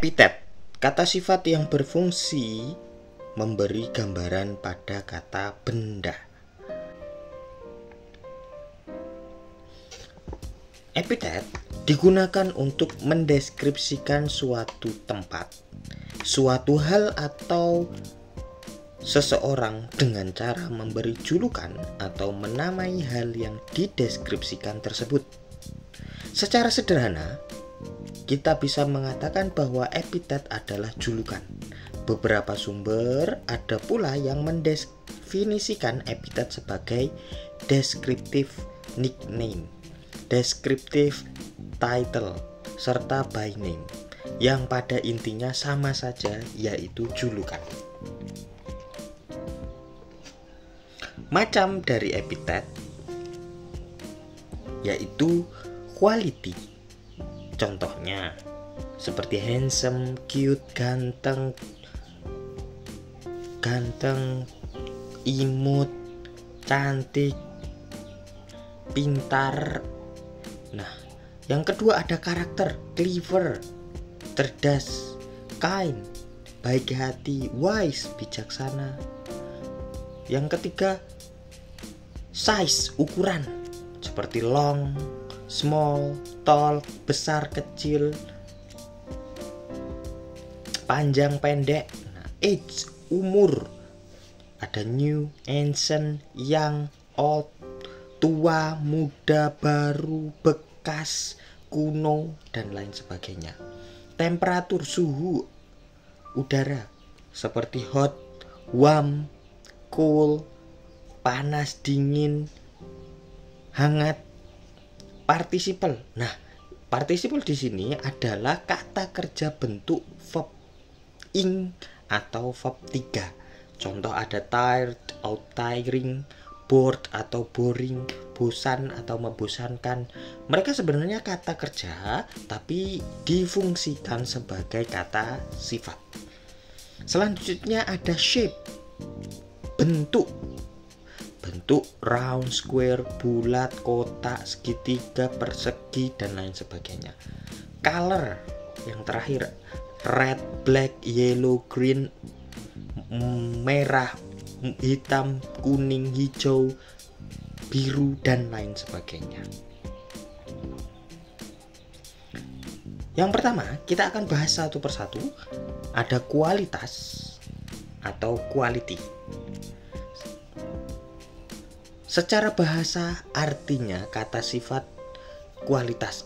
Epitet, kata sifat yang berfungsi memberi gambaran pada kata benda. Epitet digunakan untuk mendeskripsikan suatu tempat, suatu hal atau seseorang dengan cara memberi julukan atau menamai hal yang dideskripsikan tersebut. Secara sederhana, kita bisa mengatakan bahwa epitet adalah julukan. Beberapa sumber ada pula yang mendefinisikan epitet sebagai descriptive nickname, descriptive title, serta by name, yang pada intinya sama saja, yaitu julukan. Macam dari epitet yaitu quality. Contohnya seperti handsome, cute, ganteng, imut, cantik, pintar. Nah, yang kedua ada karakter, clever, cerdas, kind, baik hati, wise, bijaksana. Yang ketiga size, ukuran, seperti long, small, tall, besar, kecil, panjang, pendek. Nah, age, umur, ada new, ancient, young, old, tua, muda, baru, bekas, kuno, dan lain sebagainya. Temperatur, suhu udara, seperti hot, warm, cool, panas, dingin, hangat. Participle. Nah, participle di sini adalah kata kerja bentuk verb ing atau verb 3. Contoh ada tired atau tiring, bored atau boring, bosan atau membosankan. Mereka sebenarnya kata kerja tapi difungsikan sebagai kata sifat. Selanjutnya ada shape, bentuk round, square, bulat, kotak, segitiga, persegi, dan lain sebagainya. Color, yang terakhir red, black, yellow, green, merah, hitam, kuning, hijau, biru, dan lain sebagainya. Yang pertama, kita akan bahas satu persatu. Ada kualitas atau quality. Secara bahasa artinya kata sifat kualitas.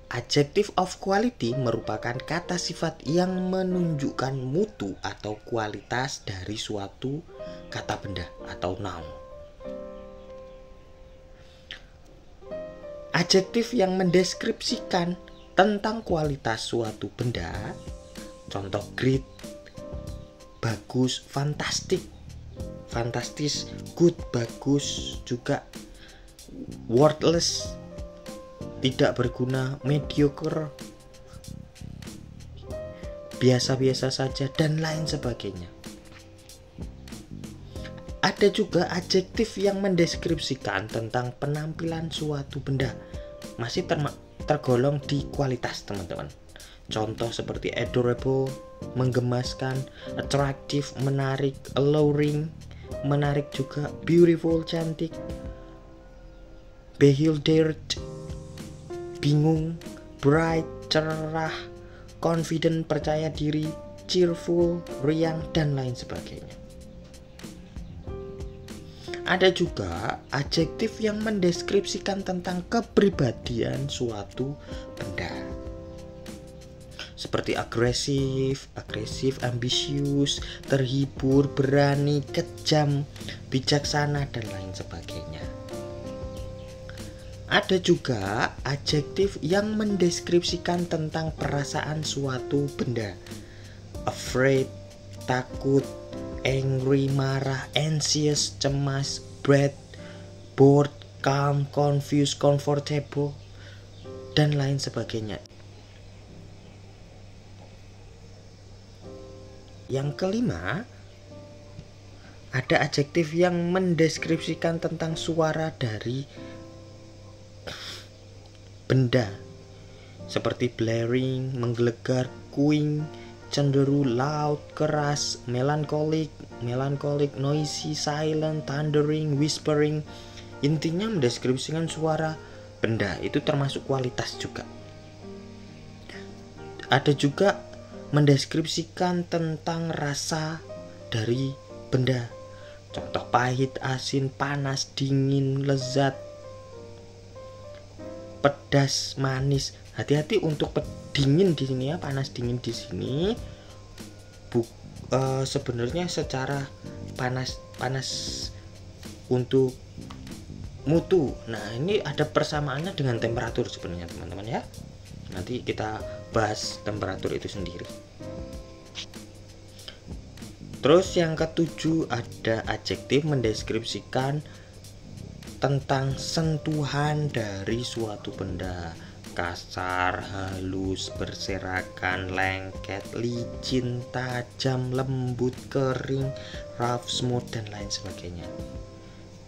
Adjective of quality merupakan kata sifat yang menunjukkan mutu atau kualitas dari suatu kata benda atau noun. Adjektif yang mendeskripsikan tentang kualitas suatu benda, contoh great, bagus, fantastic, fantastis, good, bagus, juga worthless, tidak berguna, mediocre, biasa-biasa saja, dan lain sebagainya. Ada juga adjektif yang mendeskripsikan tentang penampilan suatu benda, masih tergolong di kualitas, teman-teman. Contoh seperti adorable, menggemaskan, attractive, menarik, alluring, menarik juga, beautiful, cantik, bewildered, bingung, bright, cerah, confident, percaya diri, cheerful, riang, dan lain sebagainya. Ada juga adjektif yang mendeskripsikan tentang kepribadian suatu benda, seperti agresif, ambisius, terhibur, berani, kejam, bijaksana, dan lain sebagainya. Ada juga adjektif yang mendeskripsikan tentang perasaan suatu benda, afraid, takut, angry, marah, anxious, cemas, bored, calm, confused, comfortable, dan lain sebagainya. Yang kelima, ada adjektif yang mendeskripsikan tentang suara dari benda, seperti blaring, menggelegar, echoing, cenderung loud, keras, melancholic, noisy, silent, thundering, whispering. Intinya mendeskripsikan suara benda, itu termasuk kualitas juga. Ada juga mendeskripsikan tentang rasa dari benda. Contoh pahit, asin, panas, dingin, lezat, pedas, manis. Hati-hati untuk dingin di sini ya, panas dingin di sini. Sebenarnya secara panas untuk mutu. Nah, ini ada persamaannya dengan temperatur sebenarnya teman-teman ya. Nanti kita bahas temperatur itu sendiri. Terus yang ketujuh ada adjektif mendeskripsikan tentang sentuhan dari suatu benda. Kasar, halus, berserakan, lengket, licin, tajam, lembut, kering, rough, smooth, dan lain sebagainya.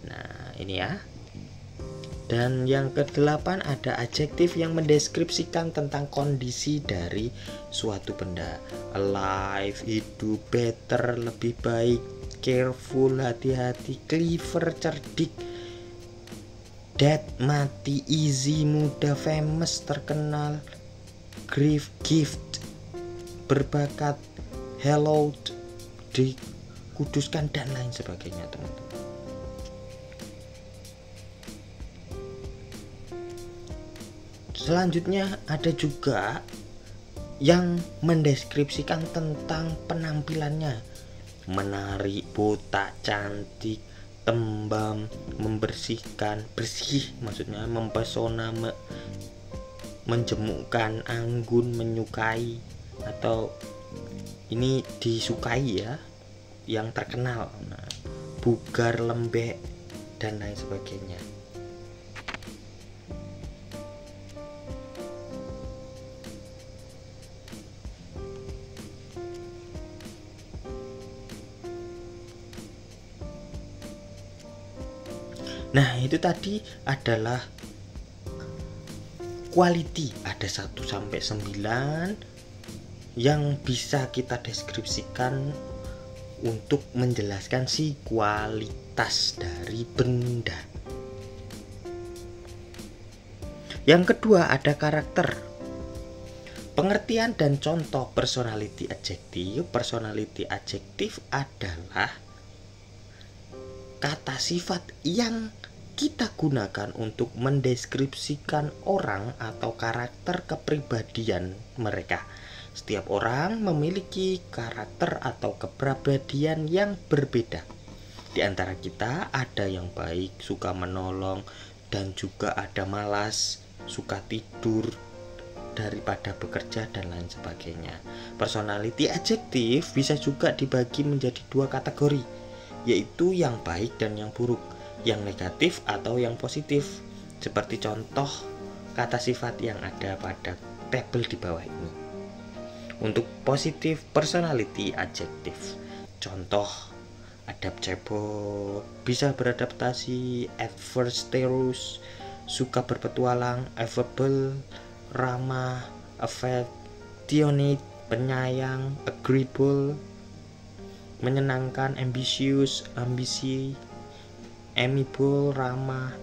Nah, ini ya. Dan yang kedelapan ada adjektif yang mendeskripsikan tentang kondisi dari suatu benda. Alive, hidup, better, lebih baik, careful, hati-hati, clever, cerdik, dead, mati, easy, mudah, famous, terkenal, gift, berbakat, hallowed, dikuduskan, dan lain sebagainya teman-teman. Selanjutnya ada juga yang mendeskripsikan tentang penampilannya. Menarik, botak, cantik, tembam, membersihkan, bersih maksudnya, mempesona, menjemukkan, anggun, menyukai, atau ini disukai ya, yang terkenal. Nah, bugar, lembek, dan lain sebagainya. Nah, itu tadi adalah quality, ada 1 sampai 9 yang bisa kita deskripsikan untuk menjelaskan si kualitas dari benda. Yang kedua ada karakter. Pengertian dan contoh personality adjective. Personality adjective adalah kata sifat yang kita gunakan untuk mendeskripsikan orang atau karakter kepribadian mereka. Setiap orang memiliki karakter atau kepribadian yang berbeda. Di antara kita ada yang baik, suka menolong, dan juga ada malas, suka tidur daripada bekerja, dan lain sebagainya. Personality adjective bisa juga dibagi menjadi 2 kategori, yaitu yang baik dan yang buruk, yang negatif atau yang positif, seperti contoh kata sifat yang ada pada tabel di bawah ini. Untuk positif personality adjective, contoh adaptable, bisa beradaptasi, adventurous, suka berpetualang, affable, ramah, affectionate, penyayang, agreeable, menyenangkan, ambitious, ambisi, amiable, ramah,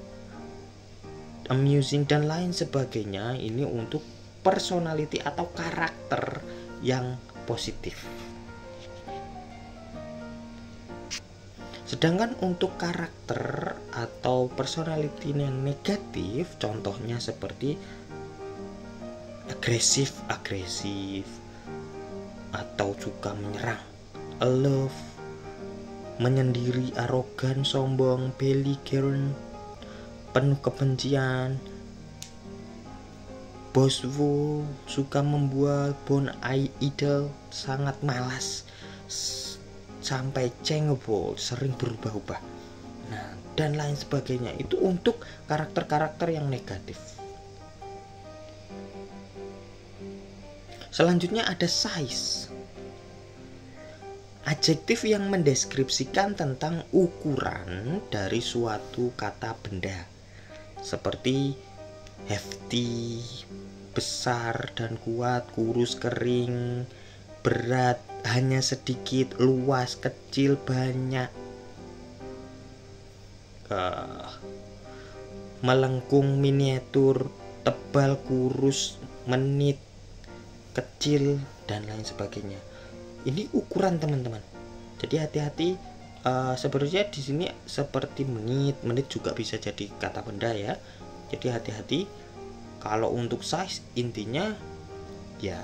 amusing, dan lain sebagainya. Ini untuk personality atau karakter yang positif. Sedangkan untuk karakter atau personality yang negatif, contohnya seperti agresif atau suka menyerang, aloof, menyendiri, arogan, sombong, belligerent, penuh kebencian, boastful, suka membual, born idle, sangat malas, sampai changeable, sering berubah-ubah. Nah, dan lain sebagainya. Itu untuk karakter-karakter yang negatif. Selanjutnya ada size. Adjektif yang mendeskripsikan tentang ukuran dari suatu kata benda, seperti hefty, besar dan kuat, kurus, kering, berat, hanya sedikit, luas, kecil, banyak, melengkung, miniatur, tebal, kurus, menit, kecil, dan lain sebagainya. Ini ukuran teman-teman. Jadi hati-hati. Sebenarnya di sini seperti menit juga bisa jadi kata benda ya. Jadi hati-hati. Kalau untuk size intinya ya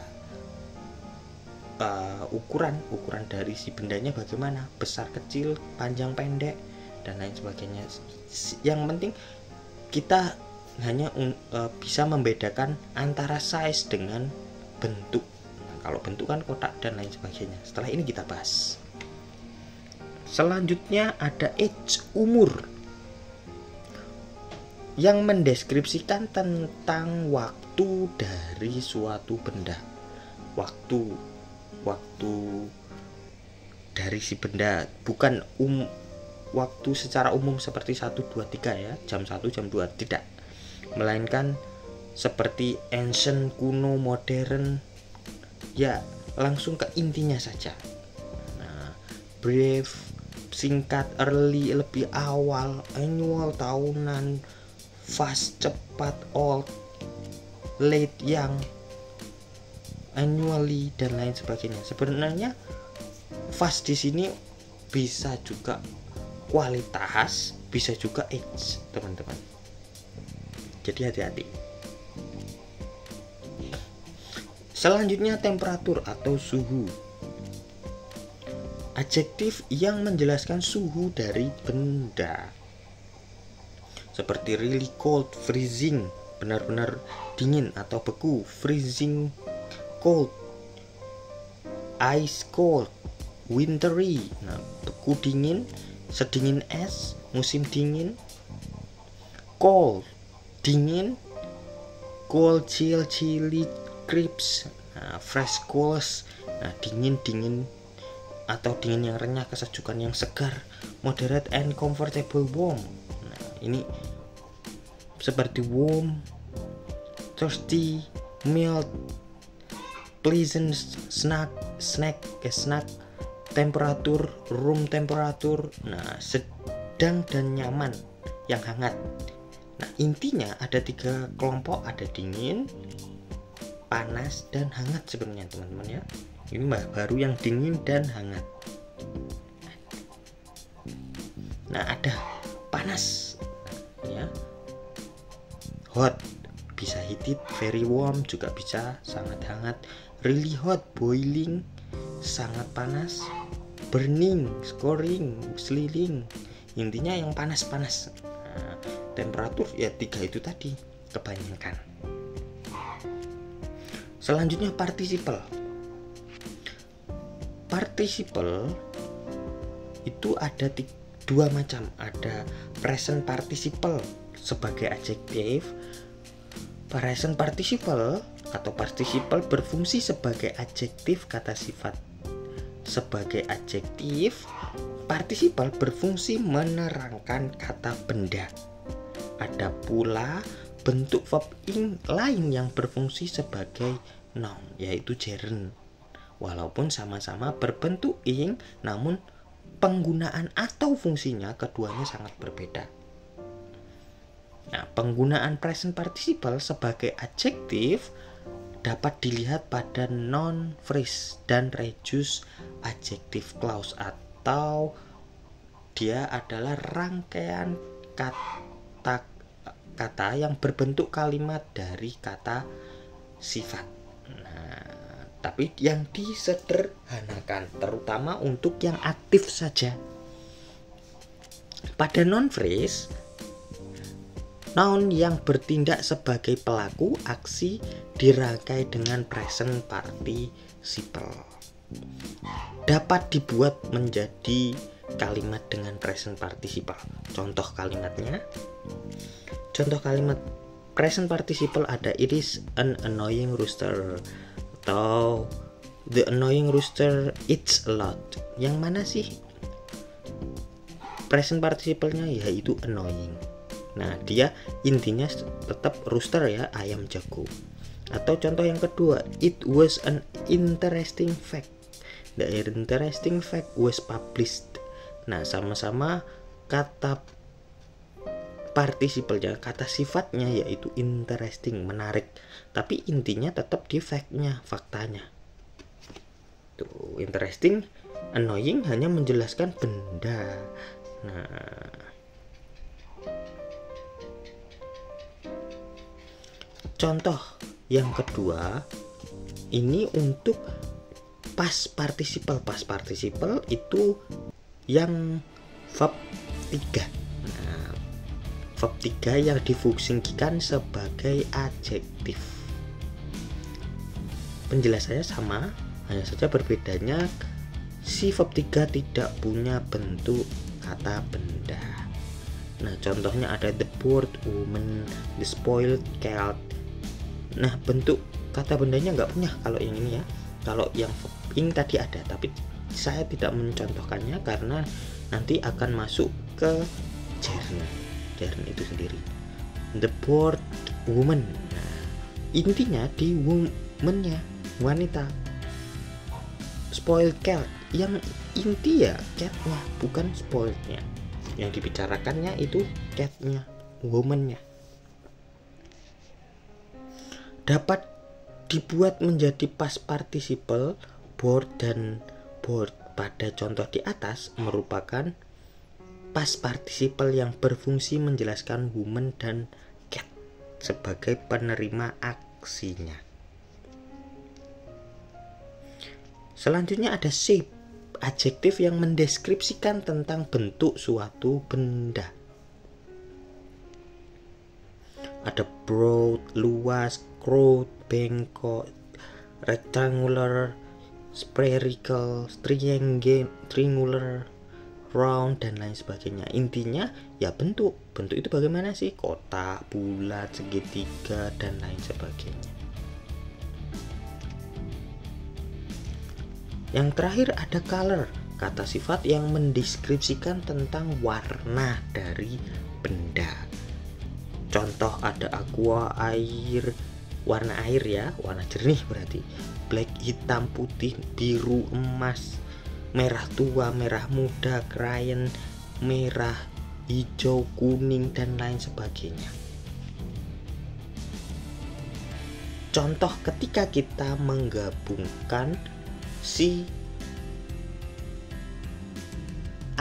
ukuran dari si bendanya bagaimana, besar kecil, panjang pendek, dan lain sebagainya. Yang penting kita hanya bisa membedakan antara size dengan bentuk. Nah, kalau bentuk kan kotak dan lain sebagainya. Setelah ini kita bahas. Selanjutnya ada age, umur, yang mendeskripsikan tentang waktu dari suatu benda. Waktu dari si benda, bukan waktu secara umum seperti 1, 2, 3 ya, jam 1, jam 2, tidak. Melainkan seperti ancient, kuno, modern, ya langsung ke intinya saja. Nah, brief, singkat, early, lebih awal, annual, tahunan, fast, cepat, old, late, young, annually, dan lain sebagainya. Sebenarnya fast di sini bisa juga kualitas, bisa juga age, teman-teman. Jadi hati-hati. Selanjutnya temperatur atau suhu. Adjektif yang menjelaskan suhu dari benda. Seperti really cold, freezing, benar-benar dingin atau beku, freezing cold, ice cold, wintry. Nah, beku dingin, sedingin es, musim dingin. Cold, dingin. Cold, chill, chilly, crisp. Nah, fresh, cold. Nah, dingin atau dingin yang renyah, kesejukan yang segar. Moderate and comfortable, warm. Nah, ini seperti warm, thirsty, mild, pleasant, snack, temperatur, room temperatur. Nah, sedang dan nyaman, yang hangat. Nah, intinya ada 3 kelompok, ada dingin, panas, dan hangat sebenarnya teman-teman ya. Ini baru yang dingin dan hangat. Nah, ada panas ya, hot, bisa heated, very warm, juga bisa sangat hangat, really hot, boiling, sangat panas, burning, scoring, sliling. Intinya yang panas-panas. Nah, temperatur ya 3 itu tadi kebanyakan. Selanjutnya participle. Participle itu ada 2 macam. Ada present participle sebagai adjektif. Present participle atau participle berfungsi sebagai adjektif kata sifat. Sebagai adjektif, participle berfungsi menerangkan kata benda. Ada pula bentuk verb ing lain yang berfungsi sebagai noun, yaitu gerund. Walaupun sama-sama berbentuk ing, namun penggunaan atau fungsinya keduanya sangat berbeda. Nah, penggunaan present participle sebagai adjektif dapat dilihat pada noun phrase dan reduce adjective clause, atau dia adalah rangkaian kata yang berbentuk kalimat dari kata sifat. Tapi yang disederhanakan, terutama untuk yang aktif saja. Pada noun phrase, noun yang bertindak sebagai pelaku aksi dirangkai dengan present participle. Dapat dibuat menjadi kalimat dengan present participle. Contoh kalimatnya. Contoh kalimat present participle ada, it is an annoying rooster, atau the annoying rooster eats a lot. Yang mana sih present participle-nya? Yaitu annoying. Nah, dia intinya tetap rooster ya, ayam jago. Atau contoh yang kedua, it was an interesting fact. The interesting fact was published. Nah, sama-sama kata partisipalnya, kata sifatnya yaitu interesting, menarik. Tapi intinya tetap di fact-nya, faktanya. Tuh, interesting, annoying hanya menjelaskan benda. Nah, contoh yang kedua ini untuk past participle. Past participle itu yang verb 3. Nah, verb 3 yang difungsikan sebagai adjektif. Penjelasannya sama, hanya saja berbedanya si verb 3 tidak punya bentuk kata benda. Nah, contohnya ada the bored woman, the spoiled cat. Nah, bentuk kata bendanya nggak punya kalau yang ini ya. Kalau yang verb ing tadi ada, tapi saya tidak mencontohkannya karena nanti akan masuk ke gerund itu sendiri. The bored woman. Nah, intinya di woman-nya, wanita. Spoiled cat, yang inti ya cat-nya, bukan spoiled-nya. Yang dibicarakannya itu cat-nya, woman-nya. Dapat dibuat menjadi past participle. Bored dan bored pada contoh di atas merupakan past participle yang berfungsi menjelaskan woman dan cat sebagai penerima aksinya. Selanjutnya ada shape, adjektif yang mendeskripsikan tentang bentuk suatu benda. Ada broad, luas, crowd, bengkok, rectangular, spherical, triangular, round, dan lain sebagainya. Intinya ya bentuk itu bagaimana sih? Kotak, bulat, segitiga, dan lain sebagainya. Yang terakhir ada color, kata sifat yang mendeskripsikan tentang warna dari benda. Contoh ada aqua, air, warna air ya, warna jernih berarti. Black, hitam, putih, biru, emas, merah tua, merah muda, cyan, merah, hijau, kuning, dan lain sebagainya. Contoh ketika kita menggabungkan si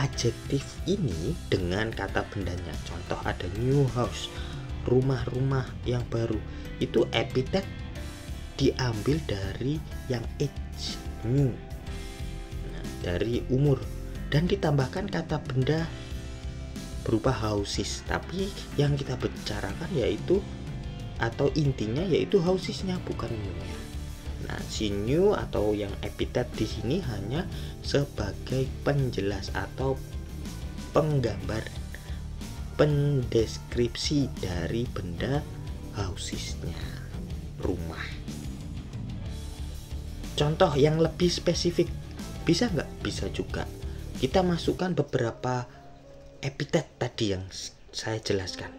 adjektif ini dengan kata bendanya. Contoh ada new house, rumah-rumah yang baru. Itu epitet diambil dari yang age, new, dari umur, dan ditambahkan kata benda berupa houses. Tapi yang kita bicarakan yaitu atau intinya yaitu housesnya, bukan new-nya. Nah, si new atau yang epitet di sini hanya sebagai penjelas atau penggambar, pendeskripsi dari benda housesnya, rumah. Contoh yang lebih spesifik, bisa nggak? Bisa juga. Kita masukkan beberapa epitet tadi yang saya jelaskan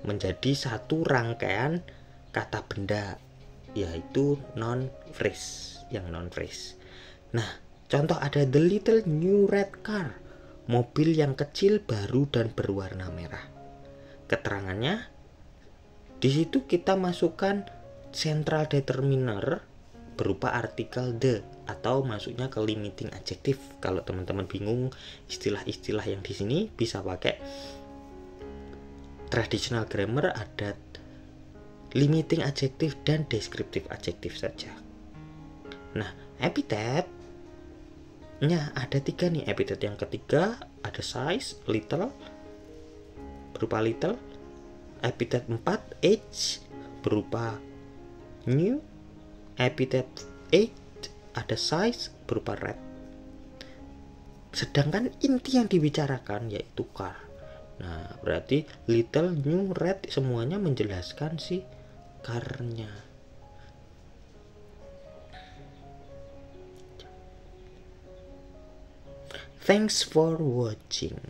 menjadi satu rangkaian kata benda, yaitu non-phrase, yang non-phrase. Nah, contoh ada the little new red car, mobil yang kecil, baru, dan berwarna merah. Keterangannya di situ kita masukkan central determiner berupa artikel the, atau masuknya ke limiting adjective. Kalau teman-teman bingung istilah-istilah yang di sini, bisa pakai traditional grammar, ada limiting adjective dan descriptive adjective saja. Nah, epitetnya ada 3 nih. Epitet yang ketiga ada size, little, berupa little. Epitet 4 age berupa new. Epitet 8 ada size berupa red. Sedangkan inti yang dibicarakan yaitu car. Nah, berarti little, new, red semuanya menjelaskan si car-nya. Thanks for watching.